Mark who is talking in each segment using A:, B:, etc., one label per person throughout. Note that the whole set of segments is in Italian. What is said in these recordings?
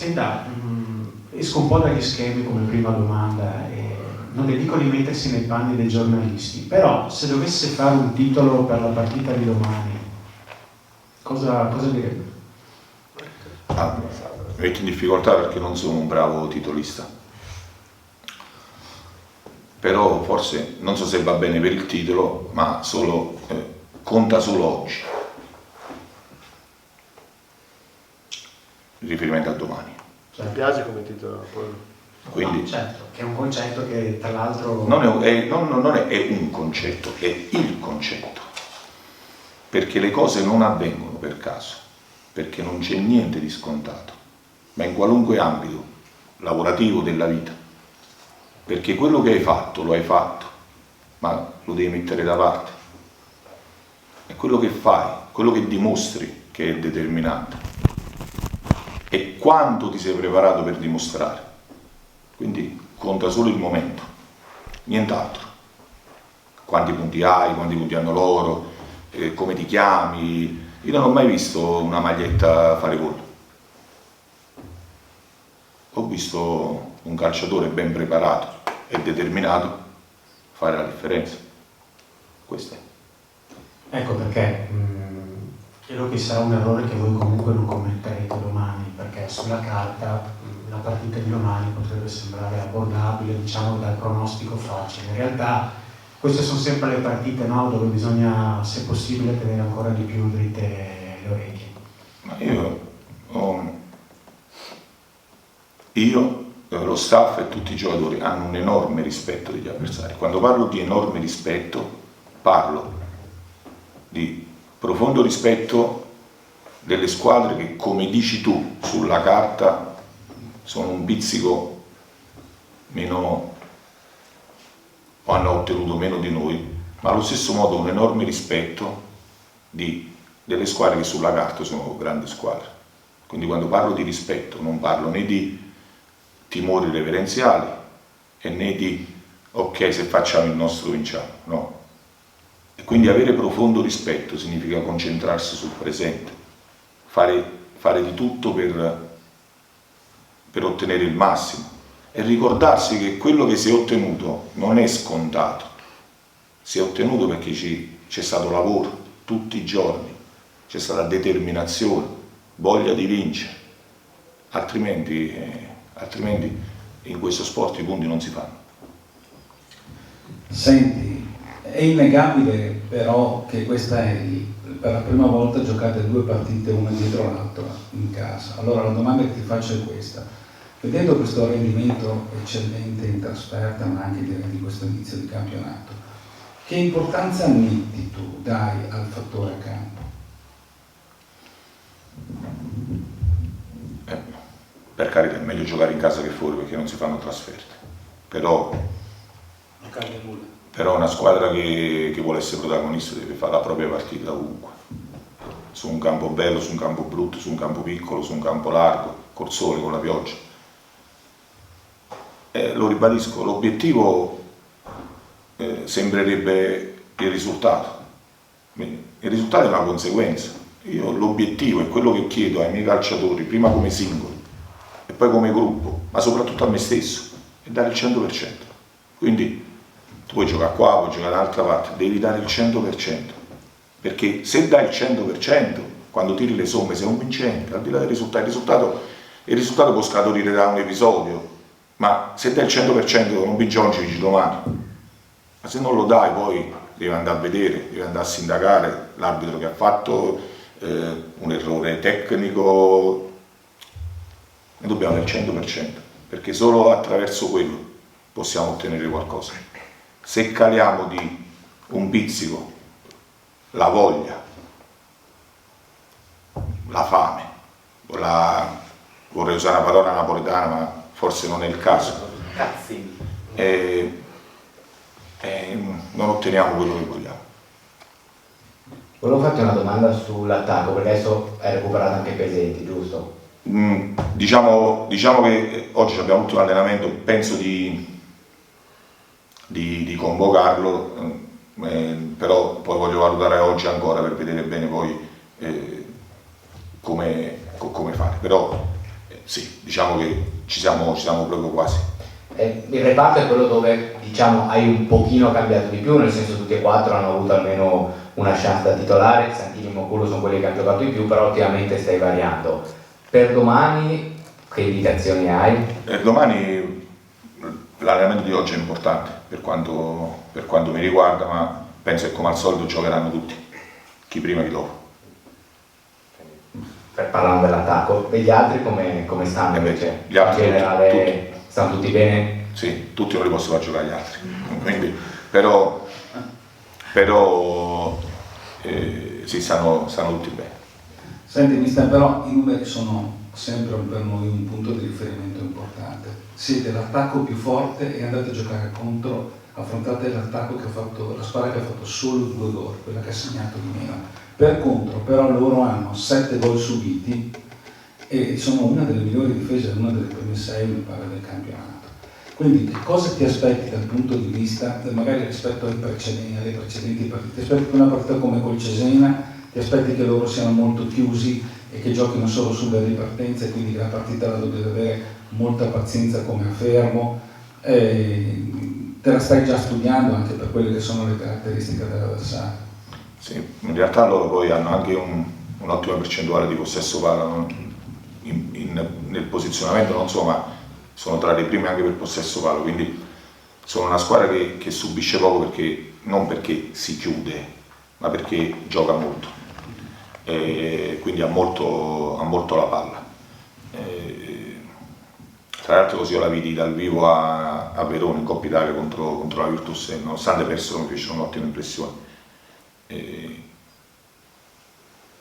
A: Senta, esco un po' dagli schemi come prima domanda e non le dico di mettersi nei panni dei giornalisti, però se dovesse fare un titolo per la partita di domani, cosa direbbe?
B: Mi metto in difficoltà perché non sono un bravo titolista, però forse non so se va bene per il titolo, ma conta solo oggi, in riferimento a domani.
C: Mi piace come titolo.
B: Quindi,
A: no, certo, che è un concetto che tra l'altro
B: non è un concetto, è il concetto, perché le cose non avvengono per caso, perché non c'è niente di scontato, ma in qualunque ambito lavorativo della vita, perché quello che hai fatto lo hai fatto, ma lo devi mettere da parte, è quello che fai, quello che dimostri che è determinante e quanto ti sei preparato per dimostrare. Quindi conta solo il momento, nient'altro. Quanti punti hai, quanti punti hanno loro, come ti chiami. Io non ho mai visto una maglietta fare gol. Ho visto un calciatore ben preparato e determinato fare la differenza. Questo è.
A: Ecco perché credo che sarà un errore che voi comunque non commetterete domani, perché sulla carta la partita di domani potrebbe sembrare abbordabile, diciamo, dal pronostico facile. In realtà queste sono sempre le partite, no, dove bisogna, se possibile, tenere ancora di più dritte le orecchie.
B: Ma io, lo staff e tutti i giocatori hanno un enorme rispetto degli avversari. Quando parlo di enorme rispetto, parlo di profondo rispetto delle squadre che, come dici tu, sulla carta sono un pizzico meno o hanno ottenuto meno di noi, ma allo stesso modo un enorme rispetto delle squadre che sulla carta sono grandi squadre. Quindi quando parlo di rispetto non parlo né di timori reverenziali e né di ok, se facciamo il nostro vinciamo, no. E quindi avere profondo rispetto significa concentrarsi sul presente, fare di tutto per ottenere il massimo e ricordarsi che quello che si è ottenuto non è scontato, si è ottenuto perché c'è stato lavoro tutti i giorni, c'è stata determinazione, voglia di vincere, altrimenti in questo sport i punti non si fanno.
D: Senti, è innegabile però che questa è per la prima volta giocate 2 partite una dietro l'altra in casa. Allora la domanda che ti faccio è questa: vedendo questo rendimento eccellente in trasferta, ma anche di questo inizio di campionato, che importanza metti tu, dai al fattore campo?
B: Per carità, è meglio giocare in casa che fuori perché non si fanno trasferte, però una squadra che vuole essere protagonista deve fare la propria partita ovunque, su un campo bello, su un campo brutto, su un campo piccolo, su un campo largo, col sole, con la pioggia. Lo ribadisco, l'obiettivo sembrerebbe il risultato. Il risultato è una conseguenza. L'obiettivo è quello che chiedo ai miei calciatori, prima come singoli e poi come gruppo, ma soprattutto a me stesso, è dare il 100%. Quindi tu puoi giocare qua, puoi giocare da un'altra parte, devi dare il 100%, perché se dai il 100%, quando tiri le somme sei un vincente, al di là del risultato. Il risultato può scaturire da un episodio, ma se dai il 100% non vinci oggi, vinci domani. Ma se non lo dai poi devi andare a vedere, devi andare a sindacare l'arbitro che ha fatto un errore tecnico. Noi dobbiamo dare il 100%, perché solo attraverso quello possiamo ottenere qualcosa. Se caliamo di un pizzico la voglia, la fame, vorrei usare una parola napoletana ma forse non è il caso, non otteniamo quello che vogliamo.
E: Volevo farti una domanda sull'attacco, perché adesso hai recuperato anche Pesenti, giusto?
B: Diciamo che oggi abbiamo avuto un allenamento, penso di convocarlo, però poi voglio valutare oggi ancora per vedere bene poi come fare. Però sì, diciamo che ci siamo proprio quasi.
E: Il reparto è quello dove, diciamo, hai un pochino cambiato di più, nel senso tutti e 4 hanno avuto almeno una chance da titolare, Santini e Moculo sono quelli che hanno giocato di più, però ultimamente stai variando. Per domani che indicazioni hai?
B: Domani l'allenamento di oggi è importante per quanto mi riguarda, ma penso che come al solito giocheranno tutti, chi prima chi dopo.
E: Parlando dell'attacco, e gli altri come stanno invece?
B: Gli altri
E: in generale
B: tutti.
E: stanno tutti bene?
B: Sì, tutti non li posso far giocare gli altri, quindi, però sì, stanno tutti bene.
D: Senti mister, però i numeri sono sempre per noi un punto di riferimento importante. Siete l'attacco più forte e andate a giocare contro, affrontate l'attacco che ha fatto, la squadra che ha fatto solo 2 gol, quella che ha segnato di meno. Per contro, però loro hanno 7 gol subiti e sono una delle migliori difese, una delle prime 6 mi pare del campionato. Quindi che cosa ti aspetti dal punto di vista, magari rispetto alle precedenti partite? Ti aspetti una partita come col Cesena? Ti aspetti che loro siano molto chiusi e che giochino solo sulle ripartenze, quindi che la partita la dovete avere molta pazienza come a Fermo? Te la stai già studiando anche per quelle che sono le caratteristiche dell'avversario?
B: Sì, in realtà loro poi hanno anche un'ottima percentuale di possesso palla, nel posizionamento non so, ma sono tra le prime anche per possesso palla, quindi sono una squadra che subisce poco non perché si chiude, ma perché gioca molto, e quindi ha molto la palla. Tra l'altro così io la vidi dal vivo a Verona in Coppa Italia contro la Virtus, e nonostante perso mi fece un'ottima impressione.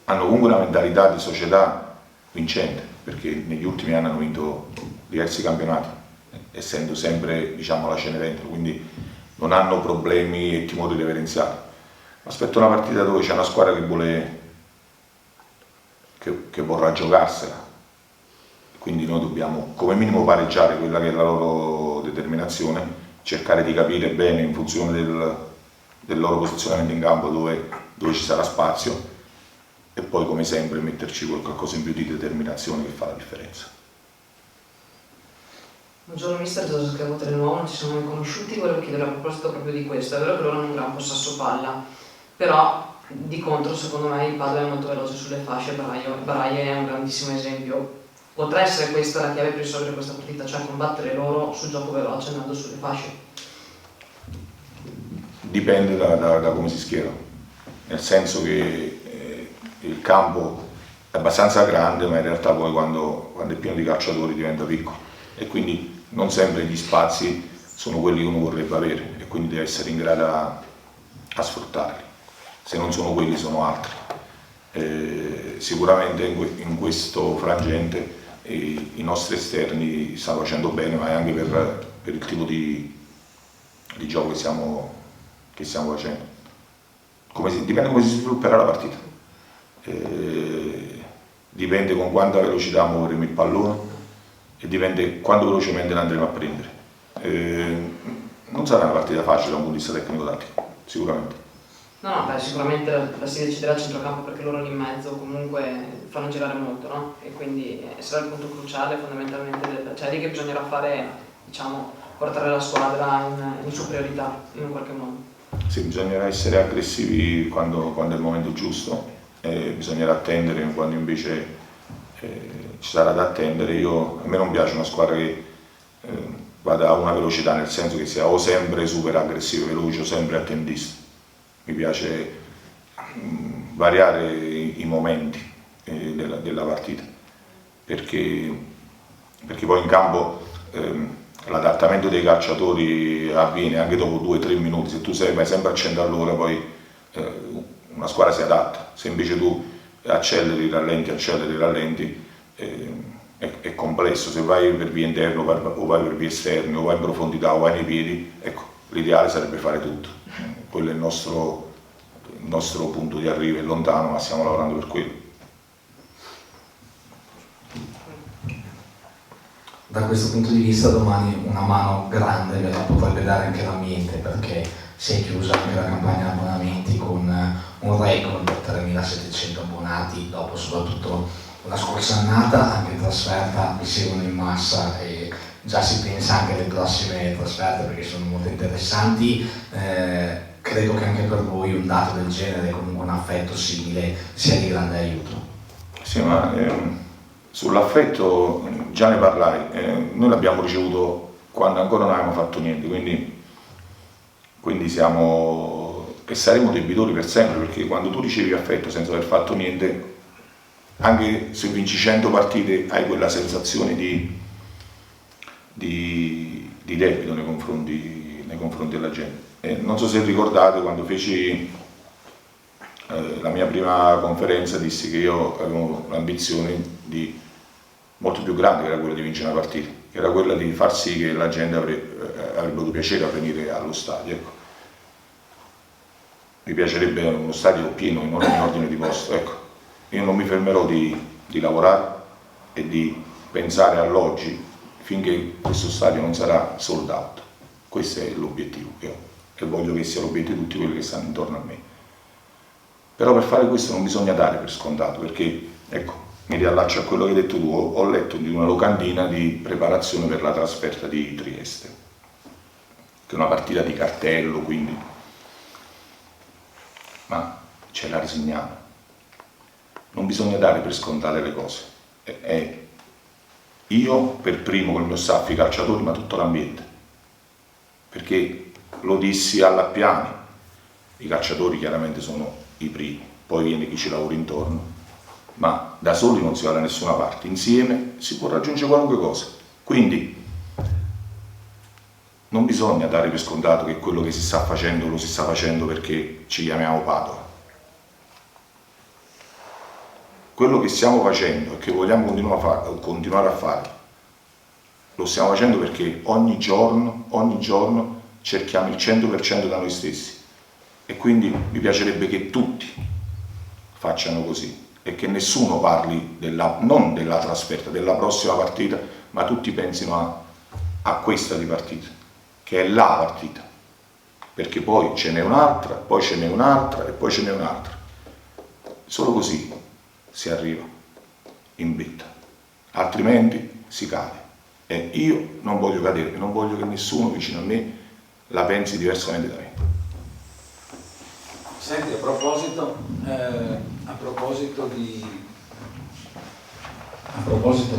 B: Hanno comunque una mentalità di società vincente, perché negli ultimi anni hanno vinto diversi campionati, essendo sempre, diciamo, la Cenerentola, quindi non hanno problemi e timori reverenziali. Aspetto una partita dove c'è una squadra che vorrà giocarsela, quindi noi dobbiamo come minimo pareggiare quella che è la loro determinazione, cercare di capire bene in funzione del loro posizionamento in campo dove ci sarà spazio, e poi come sempre metterci qualcosa in più di determinazione che fa la differenza.
F: Buongiorno mister, Giorgio Schiavote del Nuovo, non ci siamo mai conosciuti, volevo chiedere a proposito proprio di questo. È vero che loro hanno un gran possesso palla, però di contro secondo me il Padova è molto veloce sulle fasce, Baraie è un grandissimo esempio. Potrà essere questa la chiave per risolvere questa partita, cioè combattere loro sul gioco veloce andando sulle fasce?
B: Dipende da come si schierano, nel senso che il campo è abbastanza grande, ma in realtà poi quando è pieno di calciatori diventa piccolo, e quindi non sempre gli spazi sono quelli che uno vorrebbe avere, e quindi deve essere in grado a sfruttarli. Se non sono quelli sono altri. Sicuramente in questo frangente i nostri esterni stanno facendo bene, ma è anche per il tipo di gioco che stiamo facendo. Dipende come si svilupperà la partita. Dipende con quanta velocità muoveremo il pallone e dipende quanto velocemente l'andremo a prendere. Non sarà una partita facile da un punto di vista tecnico-tattico, sicuramente.
F: No, sicuramente la si deciderà al centrocampo, perché loro lì in mezzo comunque fanno girare molto, no? E quindi sarà il punto cruciale fondamentalmente, cioè lì che bisognerà fare, diciamo, portare la squadra in superiorità in un qualche modo. Sì,
B: bisognerà essere aggressivi quando è il momento giusto, bisognerà attendere quando invece ci sarà da attendere. A me non piace una squadra che vada a una velocità, nel senso che sia o sempre super aggressivo e veloce o sempre attendista. Mi piace variare i momenti della partita, perché poi in campo l'adattamento dei calciatori avviene anche dopo 2-3 minuti. Se tu vai sempre a 100 all'ora, poi una squadra si adatta. Se invece tu acceleri, rallenti, è complesso. Se vai per via interna o vai per via esterna, o vai in profondità o vai nei piedi, ecco, l'ideale sarebbe fare tutto. Quello è il nostro punto di arrivo, è lontano, ma stiamo lavorando per quello.
G: Da questo punto di vista domani una mano grande ve la potrebbe dare anche l'ambiente, perché si è chiusa anche la campagna abbonamenti con un record, 3.700 abbonati, dopo soprattutto la scorsa annata, anche in trasferta, mi seguono in massa e già si pensa anche alle prossime trasferte perché sono molto interessanti. Credo che anche per voi un dato del genere, comunque un affetto simile, sia di grande aiuto.
B: Sì, ma sull'affetto già ne parlai, noi l'abbiamo ricevuto quando ancora non avevamo fatto niente, quindi siamo e saremo debitori per sempre, perché quando tu ricevi affetto senza aver fatto niente, anche se vinci 100 partite hai quella sensazione di debito nei confronti della gente. Non so se ricordate, quando feci la mia prima conferenza, dissi che io avevo l'ambizione molto più grande, che era quella di vincere una partita, che era quella di far sì che la gente avrebbe avuto piacere a venire allo stadio. Ecco. Mi piacerebbe uno stadio pieno in ogni ordine di posto. Ecco. Io non mi fermerò di lavorare e di pensare all'oggi finché questo stadio non sarà sold out. Questo è l'obiettivo che ho e voglio che sia l'obiettivo di tutti quelli che stanno intorno a me. Però per fare questo non bisogna dare per scontato, perché, ecco, mi riallaccio a quello che hai detto tu, ho letto di una locandina di preparazione per la trasferta di Trieste, che è una partita di cartello, quindi, ma ce la resigniamo. Non bisogna dare per scontate le cose. Io per primo con il mio staff, i calciatori, ma tutto l'ambiente, perché lo dissi all'Appiani, i calciatori chiaramente sono i primi, poi viene chi ci lavora intorno, ma da soli non si va da nessuna parte, insieme si può raggiungere qualunque cosa. Quindi non bisogna dare per scontato che quello che si sta facendo lo si sta facendo perché ci chiamiamo Padova. Quello che stiamo facendo e che vogliamo continuare a fare, lo stiamo facendo perché ogni giorno cerchiamo il 100% da noi stessi, e quindi mi piacerebbe che tutti facciano così e che nessuno parli non della trasferta, della prossima partita, ma tutti pensino a questa di partita, che è la partita, perché poi ce n'è un'altra, poi ce n'è un'altra e poi ce n'è un'altra. Solo così si arriva in vetta, altrimenti si cade. E io non voglio cadere, non voglio che nessuno vicino a me la pensi diversamente da me.
D: Senti, a proposito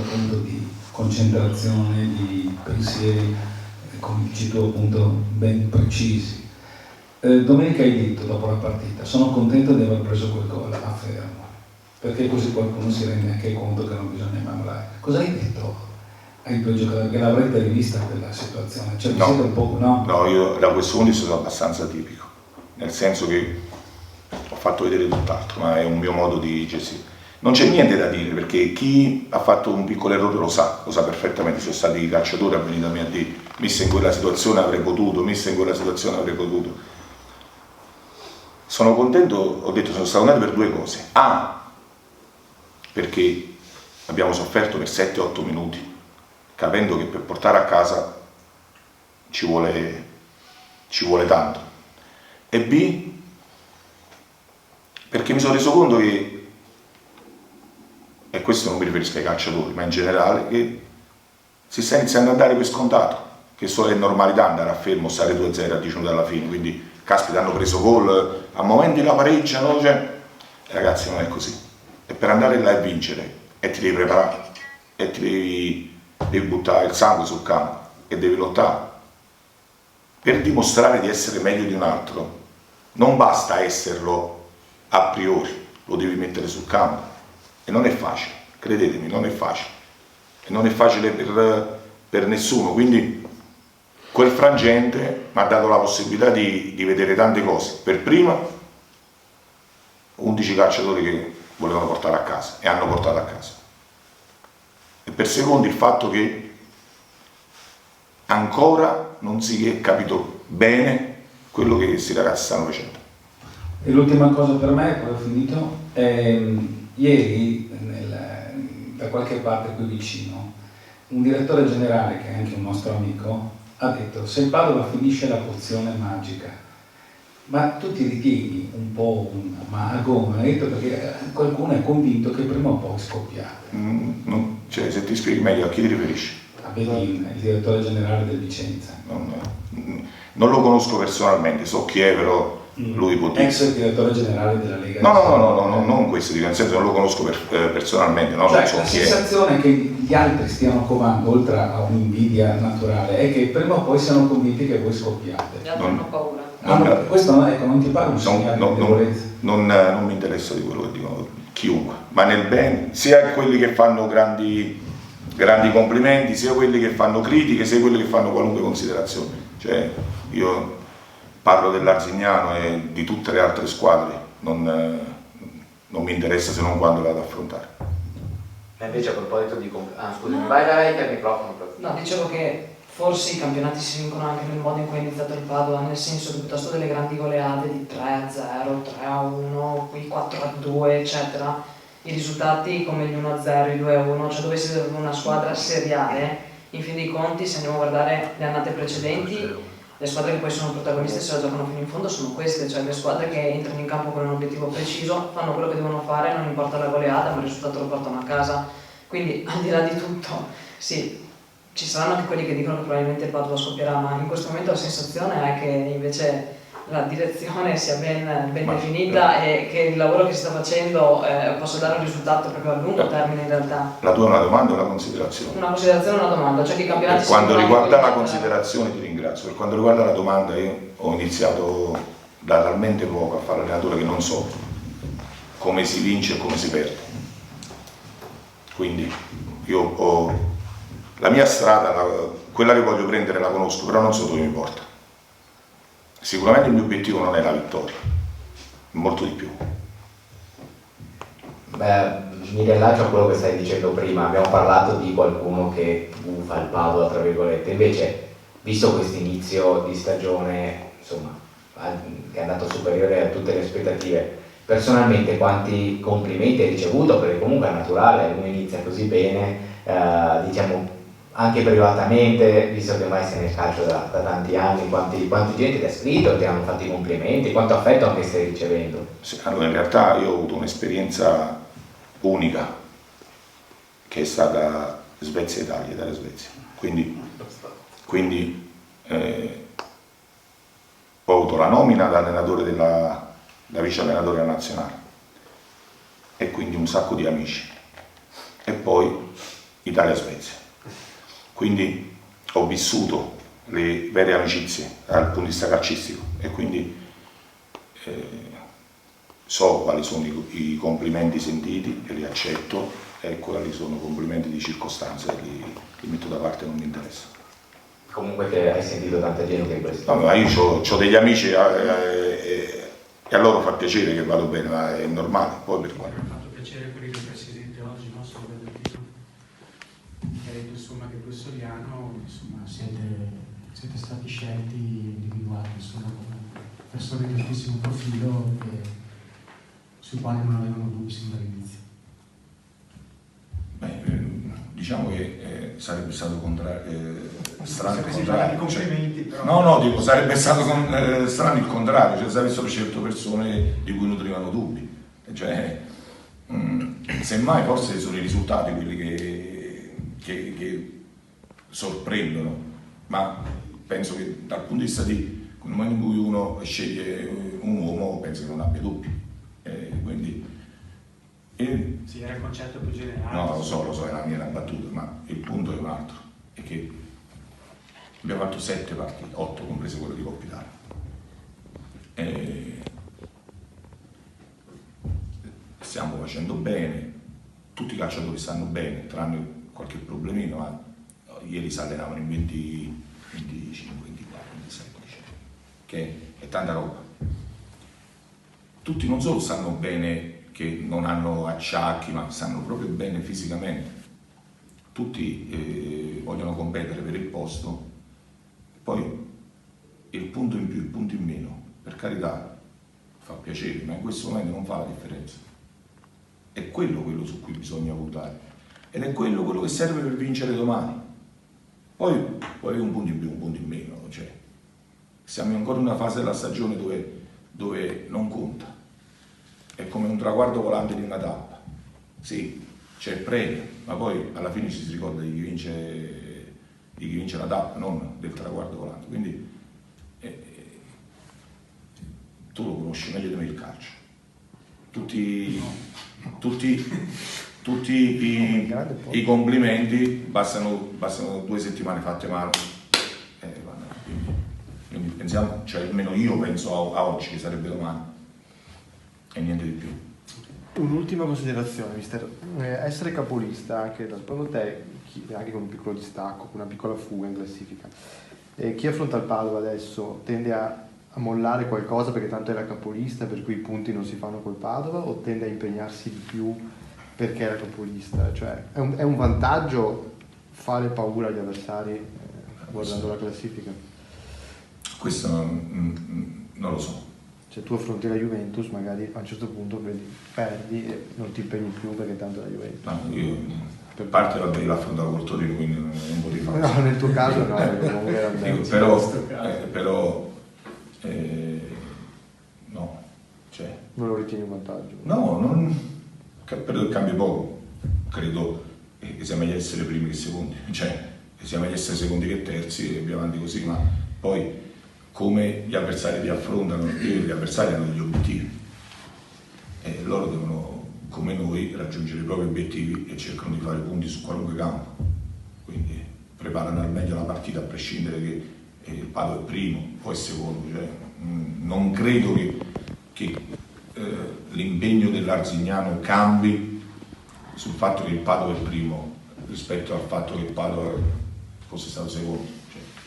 D: appunto di concentrazione, di pensieri, come dici tu appunto, ben precisi. Domenica hai detto dopo la partita: sono contento di aver preso quel gol a Fermo, perché così qualcuno si rende anche conto che non bisogna mammolare. Cosa hai detto ai tuoi giocatori? Che l'avrete rivista quella situazione? Cioè,
B: No.
D: siete un po', no?
B: No, io da questo punto di vista sono abbastanza tipico, nel senso che ho fatto vedere tutt'altro, ma è un mio modo di gestire. Non c'è niente da dire, perché chi ha fatto un piccolo errore lo sa perfettamente. Sono stati i calciatori a venire da me a dire: mister, in quella situazione avrei potuto, mister, in quella situazione avrei potuto. Sono contento, ho detto, sono stato contento per due cose. Perché abbiamo sofferto per 7-8 minuti, capendo che per portare a casa ci vuole tanto. E B, perché mi sono reso conto che, e questo non mi riferisco ai calciatori, ma in generale, che si sta iniziando a dare per scontato, che è normalità andare a Fermo, stare 2-0 a 10 minuti alla fine, quindi caspita, hanno preso gol, a momenti la pareggiano, ragazzi, non è così. E per andare là e vincere, e ti devi preparare, e ti devi buttare il sangue sul campo, e devi lottare. Per dimostrare di essere meglio di un altro, non basta esserlo a priori, lo devi mettere sul campo. E non è facile, credetemi, non è facile. E non è facile per nessuno, quindi quel frangente mi ha dato la possibilità di vedere tante cose. Per prima, 11 calciatori che volevano portare a casa e hanno portato a casa. E per secondo il fatto che ancora non si è capito bene quello che questi ragazzi stanno facendo.
D: E l'ultima cosa per me, poi ho finito, ieri da qualche parte qui vicino un direttore generale, che è anche un nostro amico, ha detto: se il Padova finisce la pozione magica Ma tu ti ritieni un po' un mago, mi ha detto, perché qualcuno è convinto che prima o poi scoppiate.
B: Cioè, se ti spieghi meglio, a chi ti riferisci?
D: A Bedin, il direttore generale del Vicenza.
B: Non lo conosco personalmente, so chi è, però lui può dire.
D: Ex direttore generale della Lega.
B: No, non questo, nel senso non lo conosco personalmente, no?
D: Cioè,
B: Non so
D: la
B: chi è.
D: sensazione che gli altri stiano covando, oltre a un'invidia naturale, è che prima o poi siano convinti che voi scoppiate.
F: Gli altri hanno paura.
D: Questo non ti pare un segnale di debolezza?
B: Non mi interessa di quello che dicono chiunque, ma nel bene, sia quelli che fanno grandi complimenti, sia quelli che fanno critiche, sia quelli che fanno qualunque considerazione. Cioè, io parlo dell'Arzignano e di tutte le altre squadre, non mi interessa se non quando le vado ad affrontare.
E: E invece a proposito di... scusami, vai che il microfono.
F: No, dicevo che forse i campionati si vincono anche nel modo in cui è iniziato il Padova, nel senso che piuttosto delle grandi goleade di 3-0, 3-1, qui 4-2, eccetera, i risultati come gli 1-0, i 2-1, cioè dove si deve una squadra seriale, in fin dei conti, se andiamo a guardare le annate precedenti, le squadre che poi sono protagoniste se la giocano fino in fondo sono queste, cioè le squadre che entrano in campo con un obiettivo preciso, fanno quello che devono fare, non importa la goleata, ma il risultato lo portano a casa. Quindi al di là di tutto, sì, ci saranno anche quelli che dicono che probabilmente il Padova scoppierà, ma in questo momento la sensazione è che invece la direzione sia ben definita e che il lavoro che si sta facendo possa dare un risultato proprio a lungo termine in realtà.
B: La tua è una domanda o una considerazione?
F: Una considerazione e una domanda, cioè che i campionati...
B: Per quanto riguarda la considerazione ti ringrazio, per quanto riguarda la domanda io ho iniziato da talmente poco a fare allenatore che non so come si vince e come si perde. Quindi io ho la mia strada, quella che voglio prendere la conosco, però non so dove mi porta. Sicuramente il mio obiettivo non è la vittoria, molto di più.
E: Beh, mi riallaccio a quello che stai dicendo prima, abbiamo parlato di qualcuno che fa il Padova, tra virgolette, invece visto questo inizio di stagione, insomma, che è andato superiore a tutte le aspettative, personalmente quanti complimenti hai ricevuto? Perché comunque è naturale, uno inizia così bene, diciamo anche privatamente, visto che ormai sei nel calcio da tanti anni, quanti gente ti ha scritto, ti hanno fatto i complimenti, quanto affetto anche stai ricevendo?
B: Sì, allora in realtà io ho avuto un'esperienza unica che è stata Svezia-Italia, Italia Svezia, quindi ho avuto la nomina da allenatore da vice allenatore della nazionale e quindi un sacco di amici e poi Italia-Svezia. Quindi ho vissuto le vere amicizie dal punto di vista calcistico e quindi so quali sono i complimenti sentiti e li accetto e quali sono complimenti di circostanza e li metto da parte e non mi interessa.
E: Comunque che hai sentito tanta gente in questo.
B: No, ma io ho degli amici e a loro fa piacere che vado bene, ma è normale. Poi per quale?
A: Mi ha fatto piacere quello del Presidente oggi, no? Solo vedo il titolo. Che ha detto insomma che voi Soriano insomma, siete stati scelti e individuati insomma, come persone di altissimo profilo sui quali non avevano dubbi sin dall'inizio.
B: Diciamo che sarebbe stato strano il
A: contrario.
B: Complimenti, cioè, no, dico, sarebbe stato strano il contrario, cioè sarebbero scelto persone di cui nutrivano dubbi. Cioè, semmai forse sono i risultati quelli che sorprendono, ma penso che dal punto di vista nel momento in cui uno sceglie un uomo penso che non abbia dubbi. Quindi
A: sì, era il concetto più generale.
B: No, lo so, è la mia battuta, ma il punto è un altro, è che abbiamo fatto 7 partite, 8 comprese quelle di Coppa Italia. Stiamo facendo bene, tutti i calciatori stanno bene, tranne qualche problemino, ma ieri si allenavano in 20, 25, 24, 26, che è tanta roba. Tutti non solo stanno bene, che non hanno acciacchi, ma stanno proprio bene fisicamente. Tutti vogliono competere per il posto. Poi il punto in più, il punto in meno, per carità, fa piacere, ma in questo momento non fa la differenza. È quello su cui bisogna votare. Ed è quello che serve per vincere domani. Poi un punto in più, un punto in meno. Cioè, siamo ancora in una fase della stagione dove dove non conta, è come un traguardo volante di una tappa. Sì, c'è il premio, ma poi alla fine ci si ricorda di chi vince la tappa, non del traguardo volante. Quindi tu lo conosci meglio di me il calcio. Tutti i complimenti bastano 2 settimane fatte male. Quindi pensiamo, cioè almeno io penso a oggi che sarebbe domani e niente di più.
C: Un'ultima considerazione, mister. Essere capolista, anche secondo te, anche con un piccolo distacco, con una piccola fuga in classifica, chi affronta il Padova adesso tende a mollare qualcosa perché tanto è la capolista, per cui i punti non si fanno col Padova, o tende a impegnarsi di più perché è la capolista? Cioè è un vantaggio fare paura agli avversari guardando la classifica?
B: Questo non lo so.
C: Cioè tu affronti la Juventus, magari a un certo punto perdi e non ti impegni più perché tanto è la Juventus.
B: No, io per parte l'ho affrontato col Torino, quindi non potevo fare.
C: No, nel tuo caso no, non era un
B: però no, cioè,
C: non lo ritieni un vantaggio?
B: no, credo che cambi poco. Credo che sia meglio essere primi che secondi, cioè che sia meglio essere secondi che terzi e via avanti così, ma poi come gli avversari ti affrontano, gli avversari hanno degli obiettivi e loro devono, come noi, raggiungere i propri obiettivi e cercano di fare punti su qualunque campo, quindi preparano al meglio la partita a prescindere che il Padova è primo o è secondo, cioè, non credo che l'impegno dell'Arzignano cambi sul fatto che il Padova è primo rispetto al fatto che il Padova fosse stato secondo.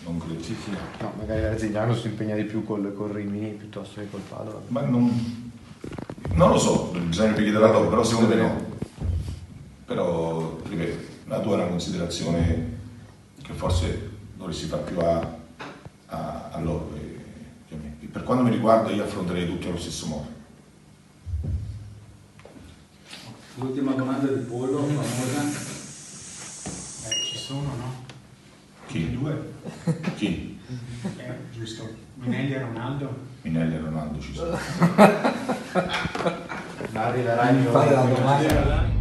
B: Non credo.
C: Sì. No, magari l'Arzignano si impegna di più col Rimini piuttosto che col Padova.
B: Ma non lo so, bisogna chiedere la dopo, però secondo me no. Però, ripeto, la tua è una considerazione che forse dovresti fare più a loro. E per quanto mi riguarda io affronterei tutti allo stesso modo.
D: L'ultima domanda di Pollo, famosa.
A: Ci sono, no?
B: Chi?
A: Due?
B: Chi?
A: Giusto. Minelli e Ronaldo?
B: Minelli e Ronaldo ci sono.
E: Ma arriverà il mio
G: Fare la domanda.